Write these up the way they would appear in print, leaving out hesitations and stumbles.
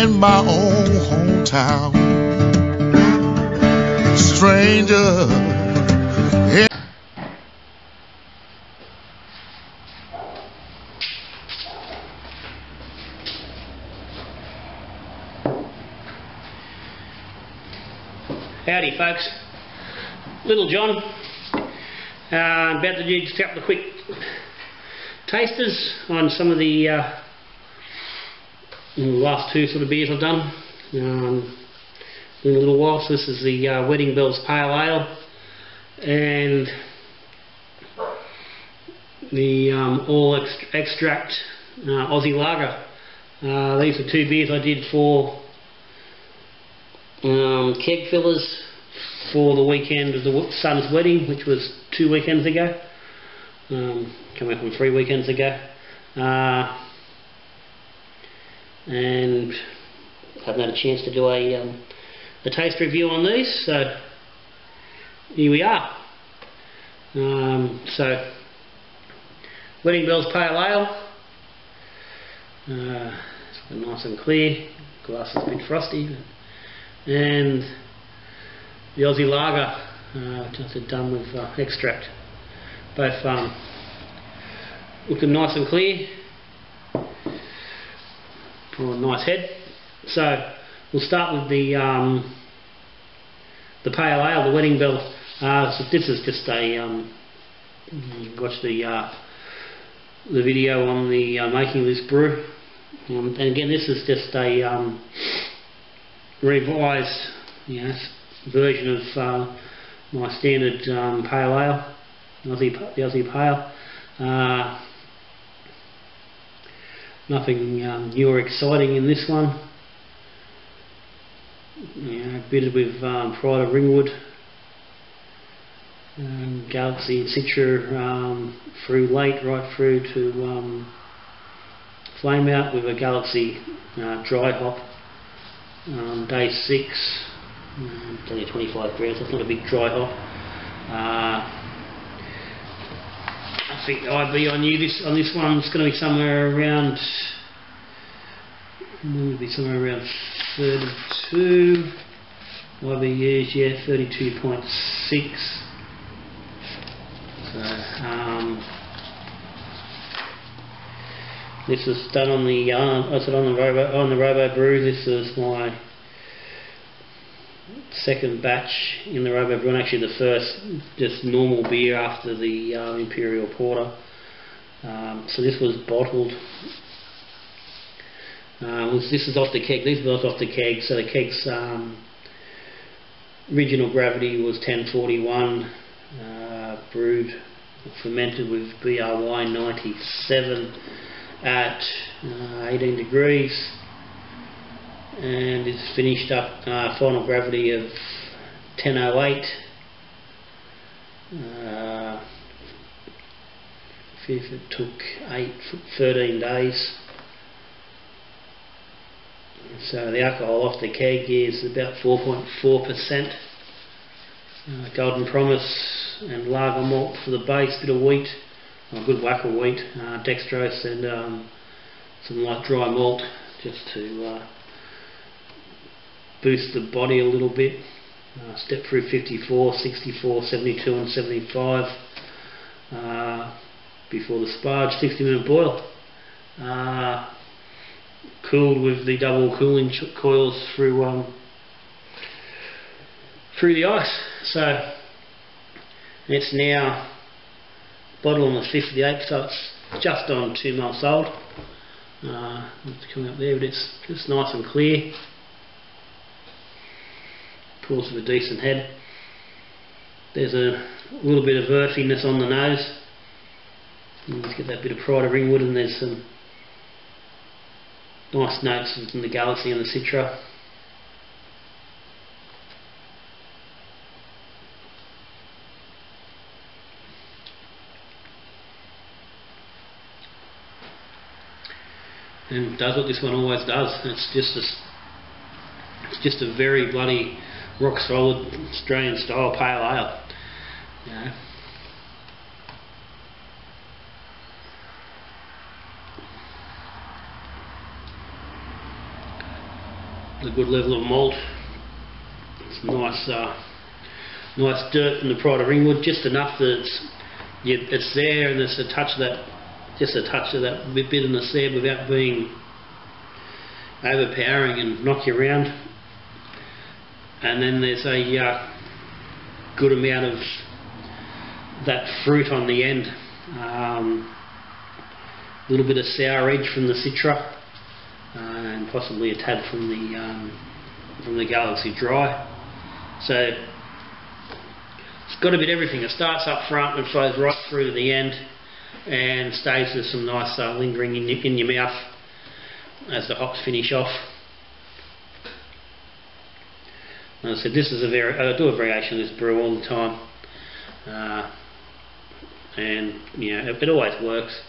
in my own hometown. Stranger. Howdy folks, Little John, about to do just a couple of quick tasters on some of the last two sort of beers I've done in a little while. So this is the Wedding Bells Pale Ale and the All Extract Aussie Lager. These are two beers I did for keg fillers for the weekend of the son's wedding, which was 2 weekends ago, coming up on 3 weekends ago, and haven't had a chance to do a taste review on these, so here we are. So Wedding Bells Pale Ale, it's nice and clear, glass is a bit frosty, and the Aussie Lager, just done with extract. Both looking nice and clear, for a nice head. So we'll start with the Pale Ale, the Wedding Bell. So this is just a you can watch the video on the making of this brew, and again this is just a revised, version of my standard pale ale, the Aussie Pale. Nothing new or exciting in this one. Bittered with Pride of Ringwood, Galaxy and Citra through late, right through to Flame Out with a Galaxy dry hop. Day 6, it's only 25 grams, it's not a big dry hop. I think the IB on this one is going to be somewhere around, 32. IBUs, yeah, 32.6. So this is done on the on the Robo Brew. This is my second batch in the Robo Brew, and actually the first just normal beer after the Imperial Porter. So this was bottled. This is off the keg. These are both off the keg. So the keg's original gravity was 1041, brewed, fermented with BRY 97 at 18 degrees, and it's finished up final gravity of 1008. It took 13 days. So the alcohol off the keg is about 4.4%. Golden Promise and lager malt for the base, bit of wheat, a good whack of wheat, dextrose, and some light dry malt just to boost the body a little bit. Step through 54, 64, 72 and 75 before the sparge, 60-minute boil. Cooled with the double cooling coils through the ice. So it's now bottled on the 5th of the 8th, so it's just on 2 months old. It's coming up there, but it's just nice and clear. Pours with a decent head. There's a little bit of earthiness on the nose. Let's get that bit of Pride of Ringwood, and there's some nice notes from the Galaxy and the Citra. And it does what this one always does. It's just a very bloody rock solid Australian style pale ale. a good level of malt. It's nice, nice dirt from the Pride of Ringwood, just enough that it's there, and there's a touch of that, just a touch of that bitterness there without being overpowering and knock you around. And then there's a good amount of that fruit on the end. A little bit of sour edge from the Citra, and possibly a tad from the Galaxy Dry. So it's got a bit of everything. It starts up front and flows right through to the end, and stays with some nice lingering in your mouth as the hops finish off. And I said, this is I do a variation of this brew all the time, and you know, it always works.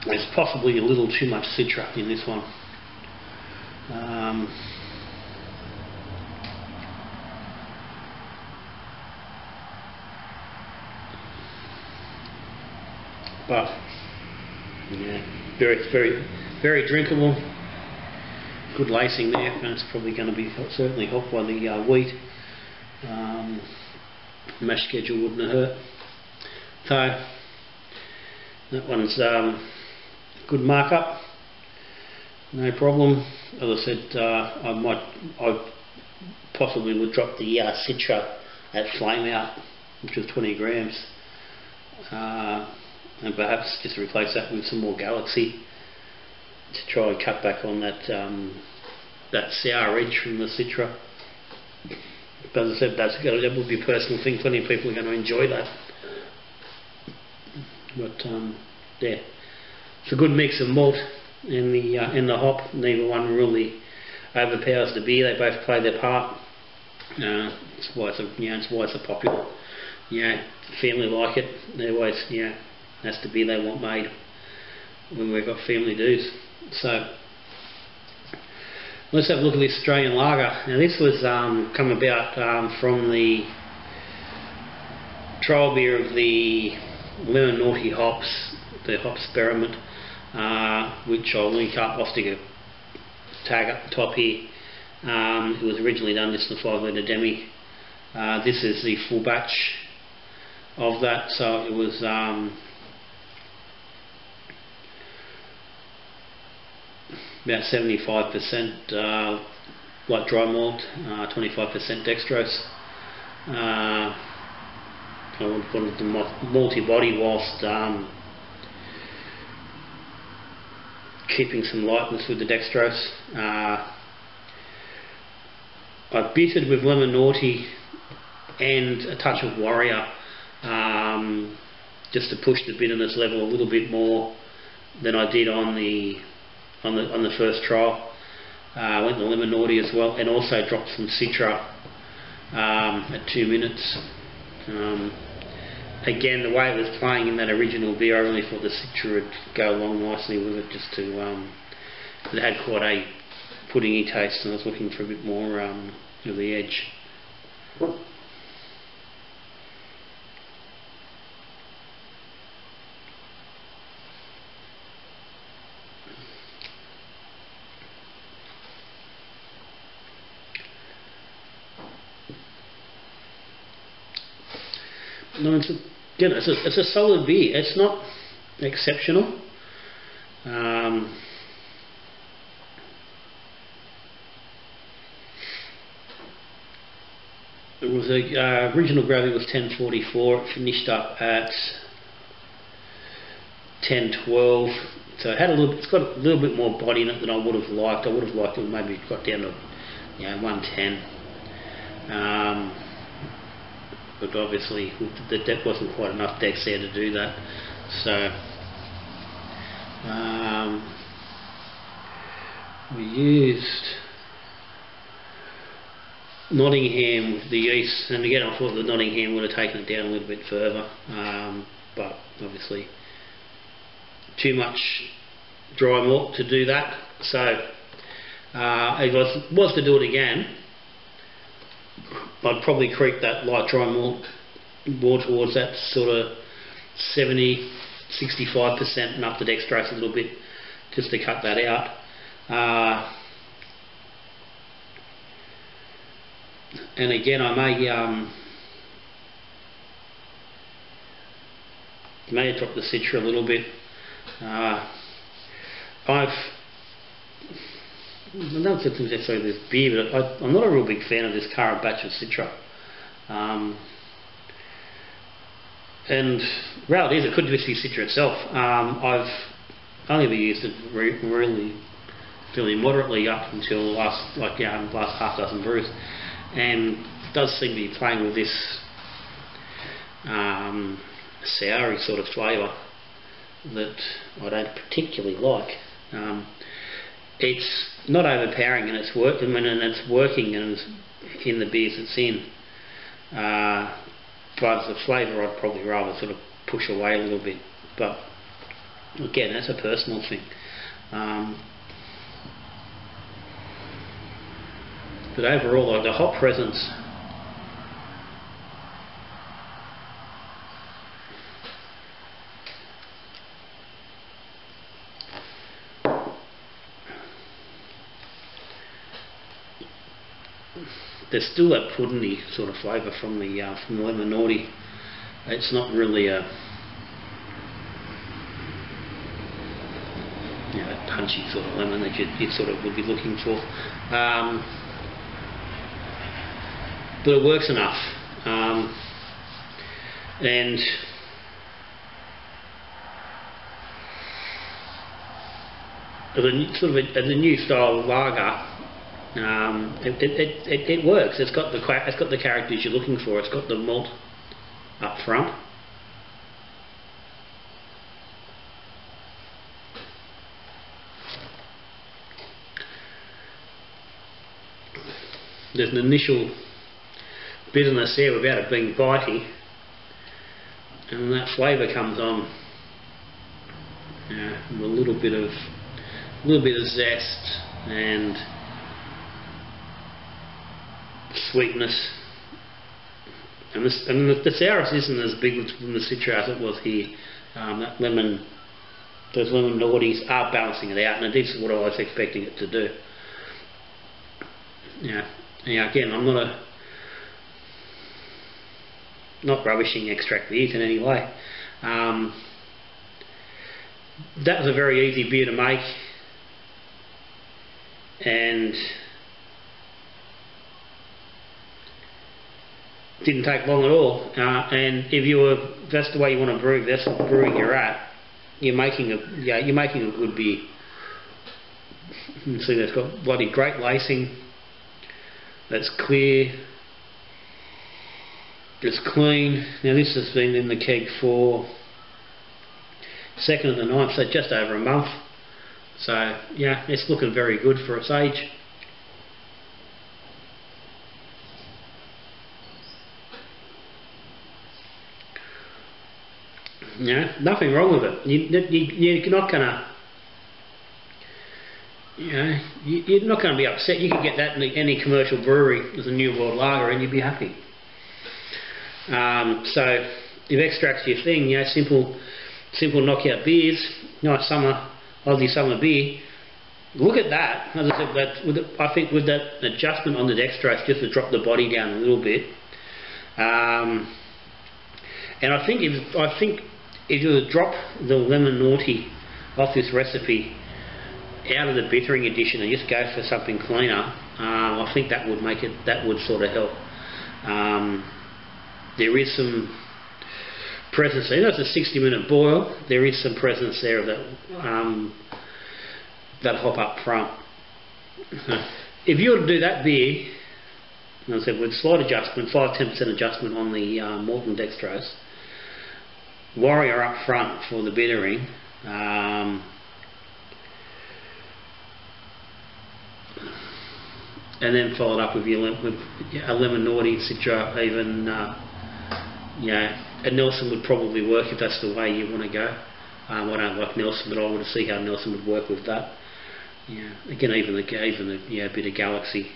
There's possibly a little too much Citra in this one. But yeah, very drinkable. Good lacing there, and it's probably going to be certainly helped by the wheat. Mash schedule wouldn't have hurt. So that one's good markup, no problem. As I said, I possibly would drop the Citra at flame out, which was 20 grams, and perhaps just replace that with some more Galaxy to try and cut back on that that sour edge from the Citra. But as I said, that would be a personal thing. Plenty of people are going to enjoy that. But yeah, it's a good mix of malt in the hop. Neither one really overpowers the beer. They both play their part. It's why it's a popular. Family like it. They always that's the beer they want made when we've got family dues. So let's have a look at this Australian lager. Now this was come about from the trial beer of the Lemon Naughty hops, the hop experiment, which I'll link up. I'll stick a tag up the top here. It was originally done just in a 5 litre demi. This is the full batch of that, so it was about 75% light dry malt, 25% dextrose. I wanted the malty body whilst keeping some lightness with the dextrose. I bittered with Lemon Naughty and a touch of Warrior, just to push the bitterness level a little bit more than I did on the first trial. I went to Lemon Naughty as well, and also dropped some Citra at 2 minutes. Again, the way it was playing in that original beer, I really thought the Citra would go along nicely with it, just to it had quite a puddingy taste, and I was looking for a bit more of the edge. No, it's a solid beer. It's not exceptional. It was original gravity was 1044. It finished up at 1012. So it had it's got a little bit more body in it than I would have liked. I would have liked it maybe got down to 110. But obviously the depth wasn't quite enough dex there to do that. So we used Nottingham with the yeast, and again I thought the Nottingham would have taken it down a little bit further, but obviously too much dry malt to do that. So if I was to do it again, I'd probably creep that light dry malt more towards that sort of 70-65% and up to dextrose a little bit, just to cut that out. And again, I may drop the Citra a little bit. I don't know if it's necessarily this beer, but I'm not a real big fan of this current batch of Citra. And reality is, it could just be Citra itself. I've only ever used it really fairly moderately up until last half dozen brews, and it does seem to be playing with this soury sort of flavour that I don't particularly like. It's not overpowering, and it's working, and it's working in the beers it's in. But the flavour I'd probably rather sort of push away a little bit. But again, that's a personal thing. But overall, like, the hop presence, there's still that puddingy sort of flavour from the lemon naughty. It's not really a that punchy sort of lemon that you sort of would be looking for. But it works enough. And as a new style lager, it works. It's got the characters you're looking for. It's got the malt up front. There's an initial bitterness there without it being bitey, and that flavour comes on. With a little bit of zest and sweetness, and the sourness isn't as big from the Citra as it was here. Those lemon naughties are balancing it out, and it's what I was expecting it to do. Again, I'm not rubbishing extract beers in any way. That was a very easy beer to make, and didn't take long at all. And if that's the way you want to brew, that's the brewing you're at, you're making a good beer. You can see that's got bloody great lacing. That's clear. It's clean. Now this has been in the keg for 2nd of the 9th, so just over a month. So yeah, it's looking very good for its age. Nothing wrong with it. You're not gonna, you're not going to be upset. You could get that in any commercial brewery as a New World lager, and you'd be happy. So if extract's your thing, simple knockout beers, nice Aussie summer beer. Look at that. As I said, I think with that adjustment on the dextrose, just to drop the body down a little bit. And I think if you would drop the lemon naughty off this recipe out of the bittering edition and just go for something cleaner, I think that would make it. That would sort of help. There is some presence there. That's a 60-minute boil. There is some presence there of that hop up front. If you were to do that beer, as I said, with slight adjustment, 5-10% adjustment on the malt and dextrose, Warrior up front for the bittering, and then followed up with a lemon naughty, Citra, even a Nelson would probably work if that's the way you want to go. I don't like Nelson, but I want to see how Nelson would work with that. Again, even a bit of Galaxy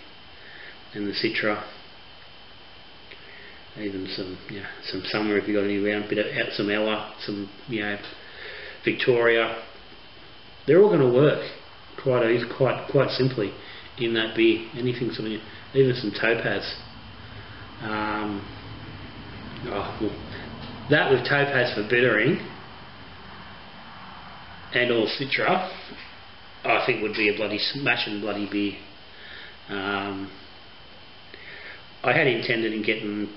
and the Citra. even some summer if you've got any around, bit of some Ella, some Victoria. They're all going to work quite simply in that beer. Anything, even some Topaz. That with Topaz for bittering and or Citra, I think would be a bloody smashing bloody beer. I had intended in getting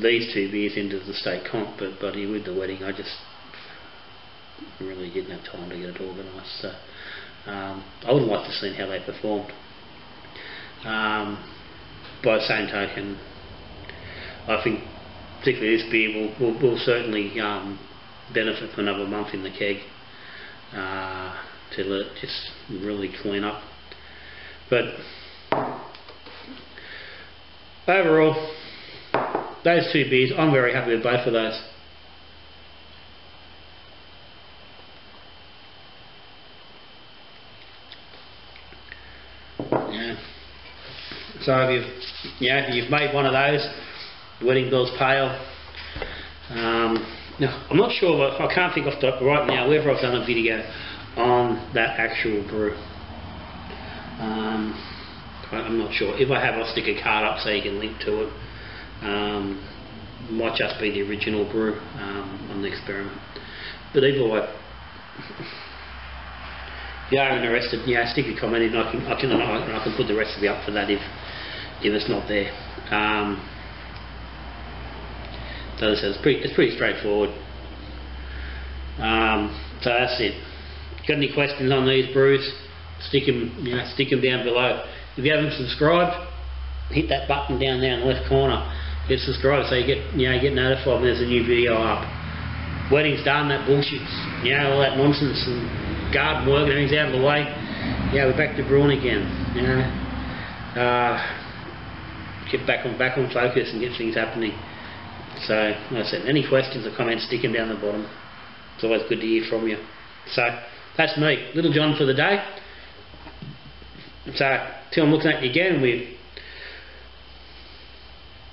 these two beers into the state comp, but bloody with the wedding, I just really didn't have time to get it organised. So I would like to see how they performed. By the same token, I think particularly this beer will certainly benefit from another month in the keg to let it just really clean up. But overall, those two beers, I'm very happy with both of those. So if you've made one of those, Wedding Bells Pale. Now I'm not sure, I can't think off the right now whether I've done a video on that actual brew. I'm not sure. If I have, I'll stick a card up so you can link to it. Might just be the original brew on the experiment. But either way, if you are interested, stick a comment in. I can put the recipe up for that if it's not there. So it's pretty straightforward. So that's it. Got any questions on these brews? Stick them down below. If you haven't subscribed, hit that button down there in the left corner. Get subscribed so you get notified when there's a new video up. Wedding's done, that bullshit, all that nonsense and garden work and everything's out of the way. We're back to brewing again. Get back on focus and get things happening. So, like I said, any questions or comments, stick them down the bottom. It's always good to hear from you. So, that's me, Little John for the day. So, till I'm looking at you again, we're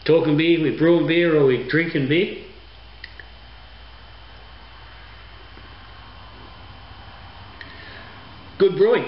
talking beer, we're brewing beer, or we're drinking beer. Good brewing.